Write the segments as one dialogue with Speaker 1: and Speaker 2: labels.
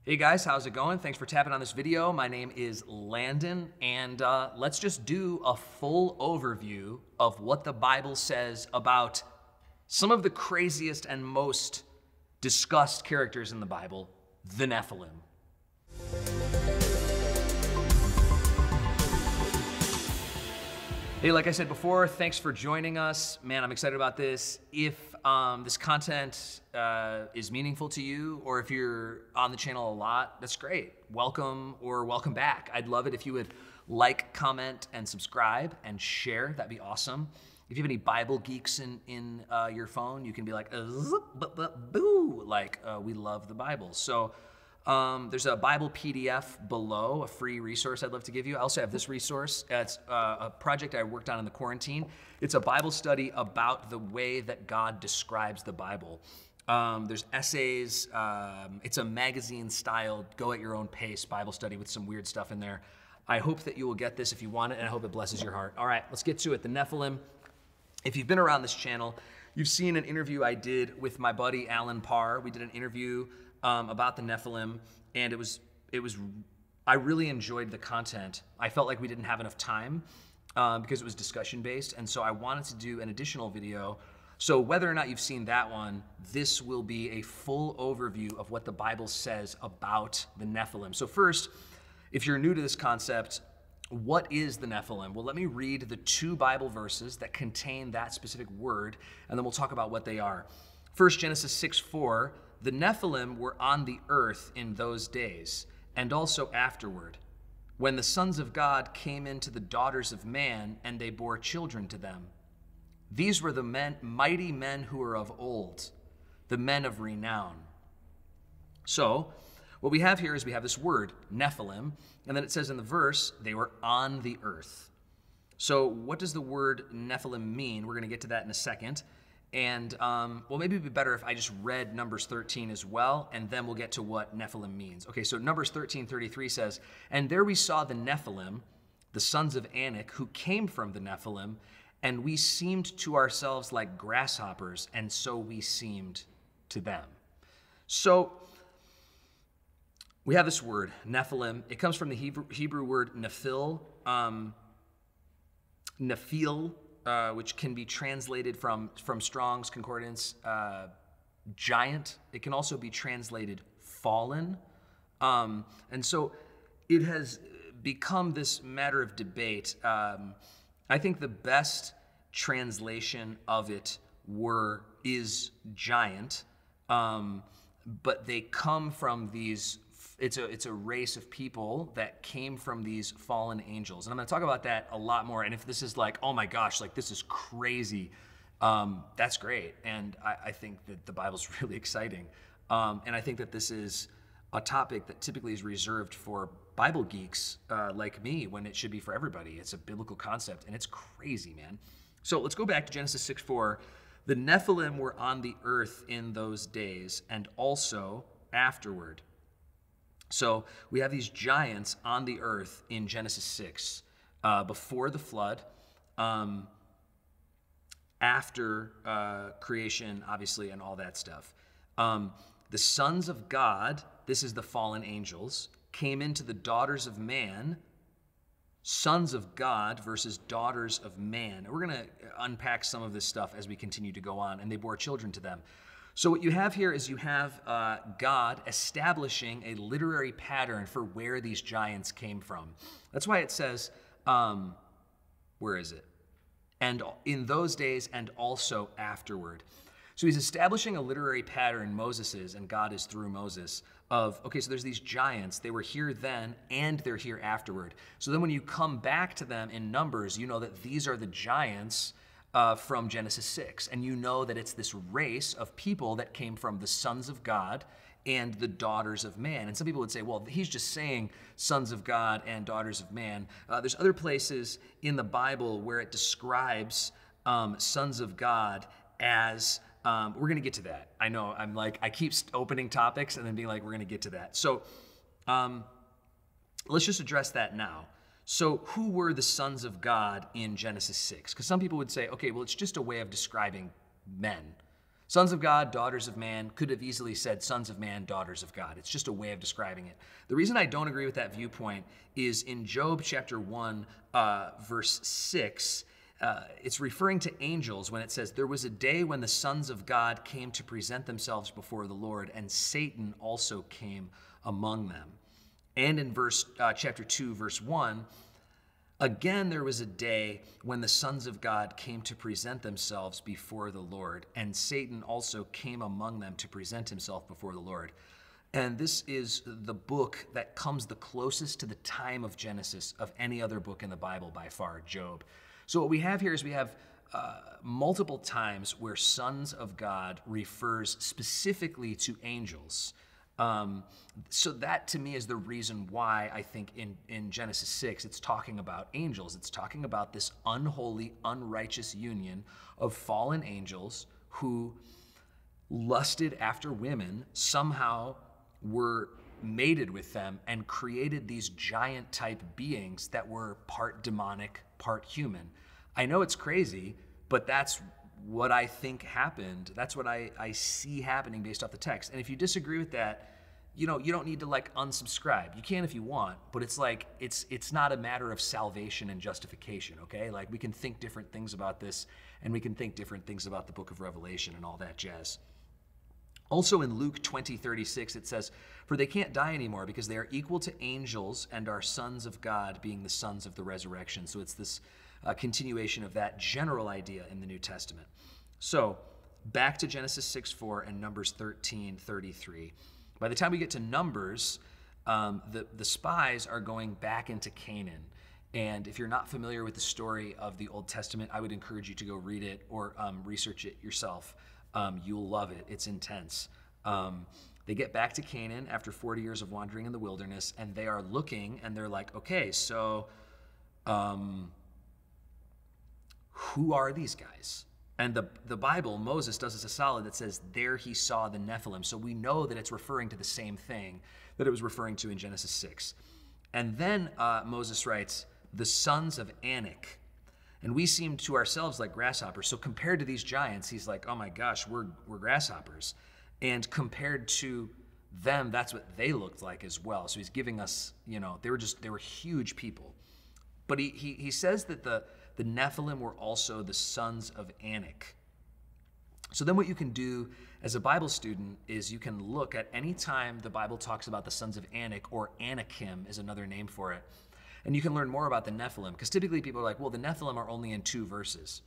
Speaker 1: Hey guys, how's it going? Thanks for tapping on this video. My name is Landon, and let's just do a full overview of what the Bible says about some of the craziest and most discussed characters in the Bible, the Nephilim. Hey, like I said before, thanks for joining us. Man, I'm excited about this. If this content is meaningful to you, or if you're on the channel a lot, that's great. Welcome or welcome back. I'd love it if you would like, comment, and subscribe and share. That'd be awesome. If you have any Bible geeks in your phone, you can be like, boo, like we love the Bible. So there's a Bible PDF below, a free resource I'd love to give you. I also have this resource. It's a project I worked on in the quarantine. It's a Bible study about the way that God describes the Bible. There's essays. It's a magazine-styled, go-at-your-own-pace Bible study with some weird stuff in there. I hope that you will get this if you want it, and I hope it blesses your heart. All right, let's get to it. The Nephilim. If you've been around this channel, you've seen an interview I did with my buddy Alan Parr. We did an interview about the Nephilim, and I really enjoyed the content. I felt like we didn't have enough time because it was discussion based, and so I wanted to do an additional video. So whether or not you've seen that one, this will be a full overview of what the Bible says about the Nephilim. So first, if you're new to this concept, what is the Nephilim? Well, let me read the two Bible verses that contain that specific word, and then we'll talk about what they are. First, Genesis 6:4. The Nephilim were on the earth in those days, and also afterward, when the sons of God came into the daughters of man, and they bore children to them. These were the mighty men who were of old, the men of renown. So, what we have here is we have this word, Nephilim, and then it says in the verse, they were on the earth. So, what does the word Nephilim mean? We're going to get to that in a second. And, well, maybe it'd be better if I just read Numbers 13 as well, and then we'll get to what Nephilim means. Okay, so Numbers 13:33 says, "And there we saw the Nephilim, the sons of Anak, who came from the Nephilim, and we seemed to ourselves like grasshoppers, and so we seemed to them." So we have this word, Nephilim. It comes from the Hebrew word nephil, nephil, which can be translated from Strong's Concordance, giant. It can also be translated fallen. And so it has become this matter of debate. I think the best translation of it is giant, but they come from these. It's a race of people that came from these fallen angels. And I'm going to talk about that a lot more. And if this is like, oh my gosh, like this is crazy, that's great. And I think that the Bible's really exciting. And I think that this is a topic that typically is reserved for Bible geeks like me, when it should be for everybody. It's a biblical concept, and it's crazy, man. So let's go back to Genesis 6:4. The Nephilim were on the earth in those days, and also afterward. So we have these giants on the earth in Genesis 6, before the flood, after creation, obviously, and all that stuff. The sons of God, this is the fallen angels, came into the daughters of man. Sons of God versus daughters of man. We're going to unpack some of this stuff as we continue to go on, and they bore children to them. So what you have here is you have God establishing a literary pattern for where these giants came from. That's why it says, where is it? And in those days and also afterward. So he's establishing a literary pattern, Moses is, and God is through Moses, of, okay, so there's these giants, they were here then, and they're here afterward. So then when you come back to them in Numbers, you know that these are the giants from Genesis 6. And you know that it's this race of people that came from the sons of God and the daughters of man. And some people would say, well, he's just saying sons of God and daughters of man. There's other places in the Bible where it describes sons of God as, we're going to get to that. I know, I keep opening topics and then being like, we're going to get to that. So let's just address that now. So who were the sons of God in Genesis 6? Because some people would say, okay, well, it's just a way of describing men. Sons of God, daughters of man, could have easily said sons of man, daughters of God. It's just a way of describing it. The reason I don't agree with that viewpoint is in Job chapter 1, verse 6, it's referring to angels when it says, there was a day when the sons of God came to present themselves before the Lord, and Satan also came among them. And in chapter 2, verse 1, again, there was a day when the sons of God came to present themselves before the Lord, and Satan also came among them to present himself before the Lord. And this is the book that comes the closest to the time of Genesis of any other book in the Bible by far, Job. So what we have here is we have multiple times where sons of God refers specifically to angels. So that to me is the reason why I think in Genesis 6, it's talking about angels. It's talking about this unholy, unrighteous union of fallen angels who lusted after women, somehow were mated with them and created these giant type beings that were part demonic, part human. I know it's crazy, but that's what I think happened. That's what I see happening based off the text. And if you disagree with that, you don't need to like unsubscribe. You can if you want, but it's like, it's not a matter of salvation and justification, okay? Like we can think different things about this, and we can think different things about the book of Revelation and all that jazz. Also in Luke 20:36, it says, for they can't die anymore because they are equal to angels and are sons of God, being the sons of the resurrection. So it's this continuation of that general idea in the New Testament. So back to Genesis 6:4 and Numbers 13:33. By the time we get to Numbers, the spies are going back into Canaan. And if you're not familiar with the story of the Old Testament, I would encourage you to go read it or research it yourself. You'll love it. It's intense. They get back to Canaan after 40 years of wandering in the wilderness, and they are looking, and they're like, okay, so who are these guys? And the Bible, Moses does us a solid that says, there he saw the Nephilim. So we know that it's referring to the same thing that it was referring to in Genesis 6. And then Moses writes, the sons of Anak. And we seem to ourselves like grasshoppers. So compared to these giants, he's like, oh my gosh, we're grasshoppers. And compared to them, that's what they looked like as well. So he's giving us, they were huge people. But he says that the Nephilim were also the sons of Anak. So then what you can do as a Bible student is you can look at any time the Bible talks about the sons of Anak, or Anakim is another name for it, and you can learn more about the Nephilim, because typically people are like, well, the Nephilim are only in 2 verses.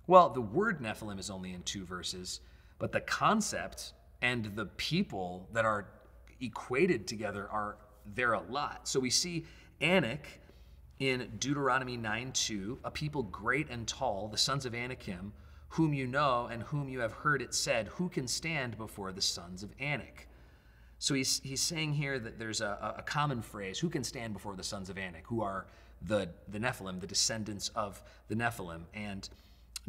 Speaker 1: Well, the word Nephilim is only in 2 verses, but the concept and the people that are equated together are there a lot. So we see Anak in Deuteronomy 9:2, a people great and tall, the sons of Anakim, whom you know and whom you have heard it said, who can stand before the sons of Anak? So he's saying here that there's a common phrase, who can stand before the sons of Anak, who are the Nephilim, the descendants of the Nephilim. And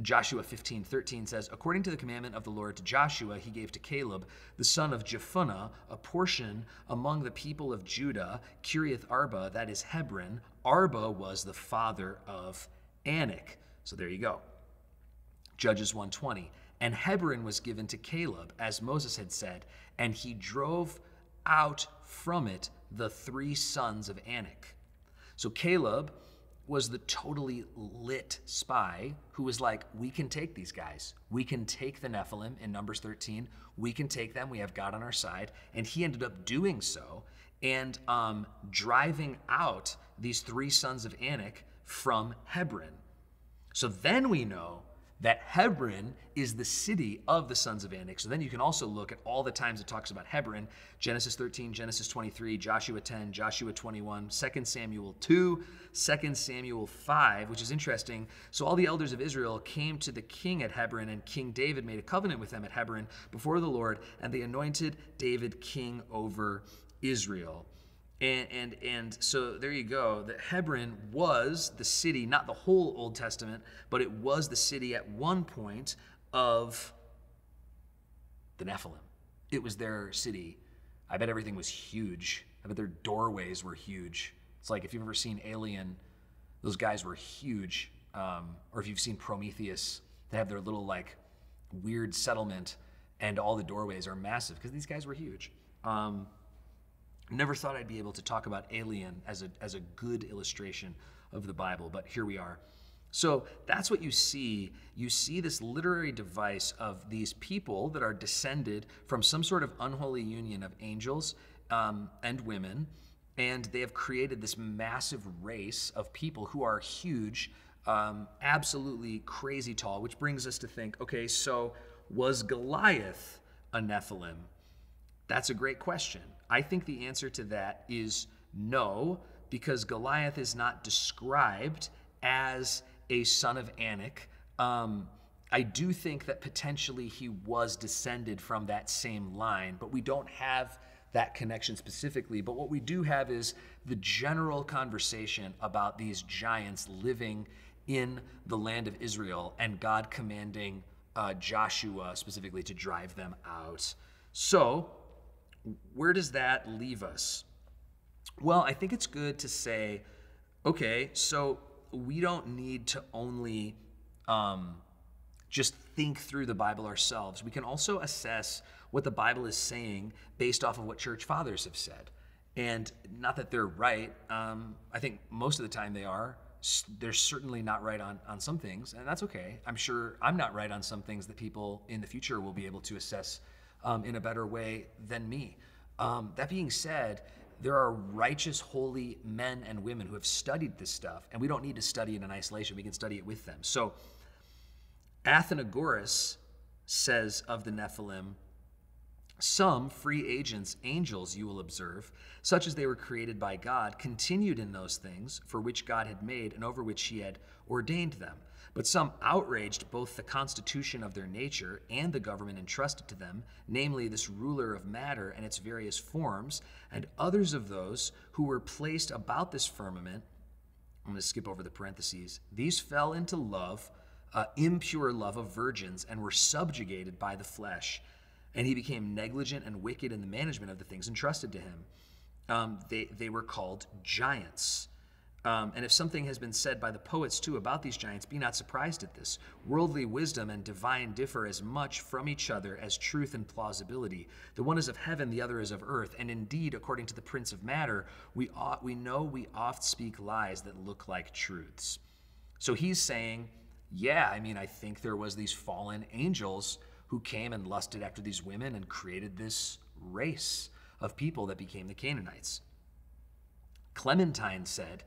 Speaker 1: Joshua 15:13 says, according to the commandment of the Lord to Joshua, he gave to Caleb, the son of Jephunneh, a portion among the people of Judah, Kiriath Arba, that is Hebron. Arba was the father of Anak. So there you go. Judges 1:20. And Hebron was given to Caleb, as Moses had said, and he drove out from it the 3 sons of Anak. So Caleb was the totally lit spy who was like, we can take these guys. We can take the Nephilim in Numbers 13. We can take them. We have God on our side. And he ended up doing so and driving out these 3 sons of Anak from Hebron. So then we know that Hebron is the city of the sons of Anak. So then you can also look at all the times it talks about Hebron: Genesis 13, Genesis 23, Joshua 10, Joshua 21, 2 Samuel 2, 2 Samuel 5, which is interesting. So all the elders of Israel came to the king at Hebron, and King David made a covenant with them at Hebron before the Lord, and they anointed David king over Israel. And so there you go. That Hebron was the city, not the whole Old Testament, but it was the city at one point of the Nephilim. It was their city. I bet everything was huge. I bet their doorways were huge. It's like if you've ever seen Alien, those guys were huge. Or if you've seen Prometheus, they have their little like weird settlement and all the doorways are massive because these guys were huge. Never thought I'd be able to talk about Alien as a good illustration of the Bible, but here we are. So that's what you see. You see this literary device of these people that are descended from some sort of unholy union of angels and women, and they have created this massive race of people who are huge, absolutely crazy tall, which brings us to think, okay, so was Goliath a Nephilim? That's a great question. I think the answer to that is no, because Goliath is not described as a son of Anak. I do think that potentially he was descended from that same line, but we don't have that connection specifically. But what we do have is the general conversation about these giants living in the land of Israel and God commanding Joshua specifically to drive them out. So where does that leave us? Well, I think it's good to say, okay, so we don't need to only just think through the Bible ourselves. We can also assess what the Bible is saying based off of what church fathers have said. And not that they're right. I think most of the time they are. They're certainly not right on some things, and that's okay. I'm sure I'm not right on some things that people in the future will be able to assess in a better way than me. That being said, there are righteous, holy men and women who have studied this stuff, and we don't need to study it in isolation. We can study it with them. So Athenagoras says of the Nephilim, some free agents, angels, you will observe, such as they were created by God, continued in those things for which God had made and over which he had ordained them. But some outraged both the constitution of their nature and the government entrusted to them, namely this ruler of matter and its various forms, and others of those who were placed about this firmament. I'm going to skip over the parentheses. These fell into love, impure love of virgins, and were subjugated by the flesh. And he became negligent and wicked in the management of the things entrusted to him. They were called giants. And if something has been said by the poets too about these giants, be not surprised at this. Worldly wisdom and divine differ as much from each other as truth and plausibility. The one is of heaven, the other is of earth. And indeed, according to the prince of matter, we know we oft speak lies that look like truths. So he's saying, yeah, I think there was these fallen angels who came and lusted after these women and created this race of people that became the Canaanites. Clementine said,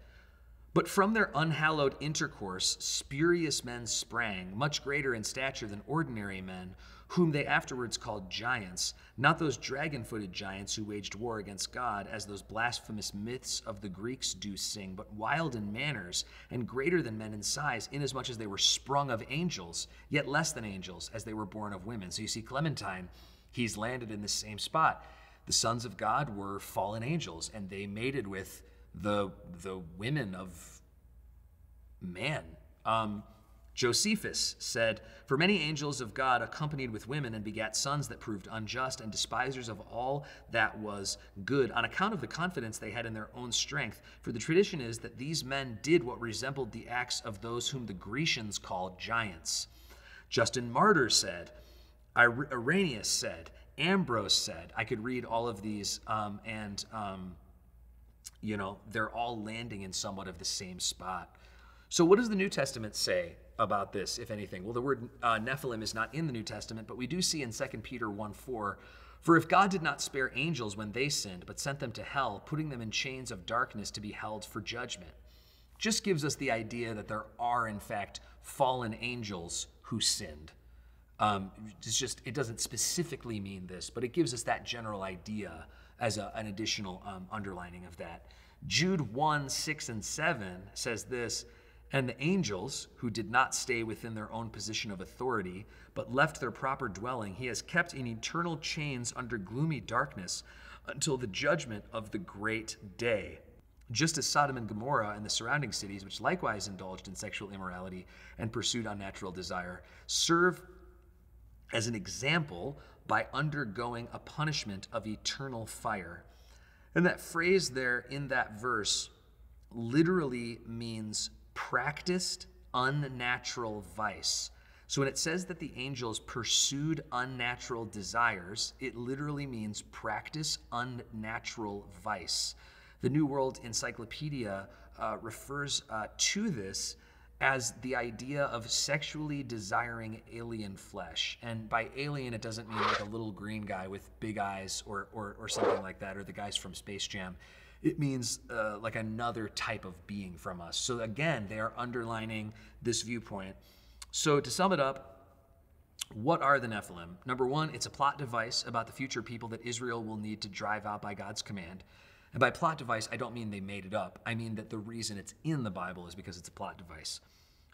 Speaker 1: but from their unhallowed intercourse, spurious men sprang, much greater in stature than ordinary men, whom they afterwards called giants, not those dragon-footed giants who waged war against God, as those blasphemous myths of the Greeks do sing, but wild in manners, and greater than men in size, inasmuch as they were sprung of angels, yet less than angels, as they were born of women. So you see, Clementine, he's landed in the same spot. The sons of God were fallen angels, and they mated with the women of man. Josephus said, for many angels of God accompanied with women and begat sons that proved unjust and despisers of all that was good on account of the confidence they had in their own strength. For the tradition is that these men did what resembled the acts of those whom the Grecians called giants. Justin Martyr said, Irenaeus said, Ambrose said. I could read all of these they're all landing in somewhat of the same spot. So what does the New Testament say about this, if anything? Well, the word Nephilim is not in the New Testament, but we do see in 2 Peter 1:4, for if God did not spare angels when they sinned, but sent them to hell, putting them in chains of darkness to be held for judgment. Just gives us the idea that there are, in fact, fallen angels who sinned. It doesn't specifically mean this, but it gives us that general idea as an additional underlining of that. Jude 1:6-7 says this, and the angels who did not stay within their own position of authority, but left their proper dwelling, he has kept in eternal chains under gloomy darkness until the judgment of the great day. Just as Sodom and Gomorrah and the surrounding cities, which likewise indulged in sexual immorality and pursued unnatural desire, serve as an example by undergoing a punishment of eternal fire. And that phrase there in that verse literally means practiced unnatural vice. So when it says that the angels pursued unnatural desires, it literally means practice unnatural vice. The New World Encyclopedia refers to this as the idea of sexually desiring alien flesh. And by alien, it doesn't mean like a little green guy with big eyes or something like that, or the guys from Space Jam. It means like another type of being from us. So again, they are underlining this viewpoint. So to sum it up, what are the Nephilim? Number one, it's a plot device about the future people that Israel will need to drive out by God's command. And by plot device, I don't mean they made it up. I mean that the reason it's in the Bible is because it's a plot device.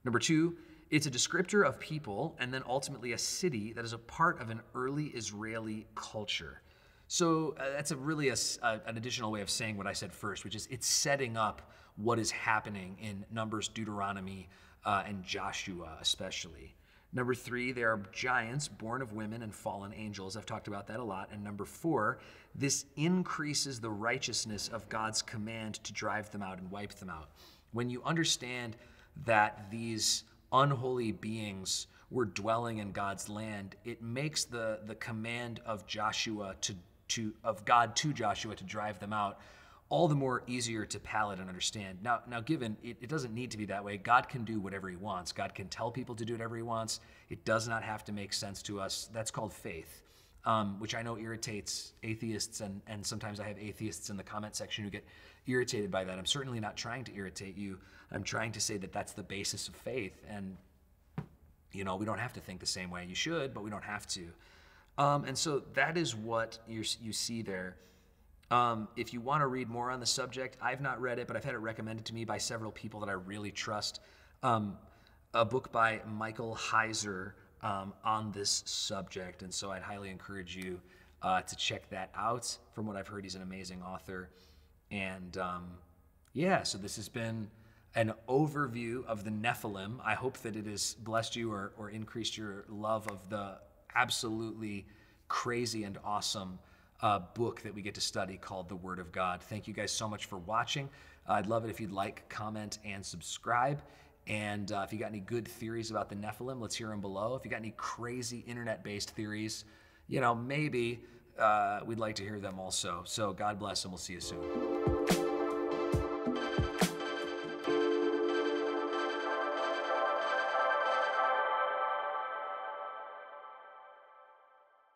Speaker 1: Number two, it's a descriptor of people and then ultimately a city that is a part of an early Israeli culture. So that's really an additional way of saying what I said first, which is it's setting up what is happening in Numbers, Deuteronomy, and Joshua especially. Number three, there are giants born of women and fallen angels. I've talked about that a lot. And number four, this increases the righteousness of God's command to drive them out and wipe them out. When you understand that these unholy beings were dwelling in God's land, it makes the command of Joshua of God to Joshua to drive them out all the more easier to palate and understand. Now given it doesn't need to be that way. God can do whatever he wants. God can tell people to do whatever he wants. It does not have to make sense to us. That's called faith, which I know irritates atheists, and sometimes I have atheists in the comment section who get irritated by that. I'm certainly not trying to irritate you. I'm trying to say that that's the basis of faith, and we don't have to think the same way. You should, but we don't have to. And so that is what you see there. If you want to read more on the subject, I've not read it, but I've had it recommended to me by several people that I really trust. A book by Michael Heiser on this subject. And so I'd highly encourage you to check that out. From what I've heard, he's an amazing author. And so this has been an overview of the Nephilim. I hope that it has blessed you or increased your love of the absolutely crazy and awesome book that we get to study called The Word of God. Thank you guys so much for watching. I'd love it if you'd like, comment, and subscribe. And if you got any good theories about the Nephilim, let's hear them below. If you got any crazy internet-based theories, maybe we'd like to hear them also. So God bless, and we'll see you soon.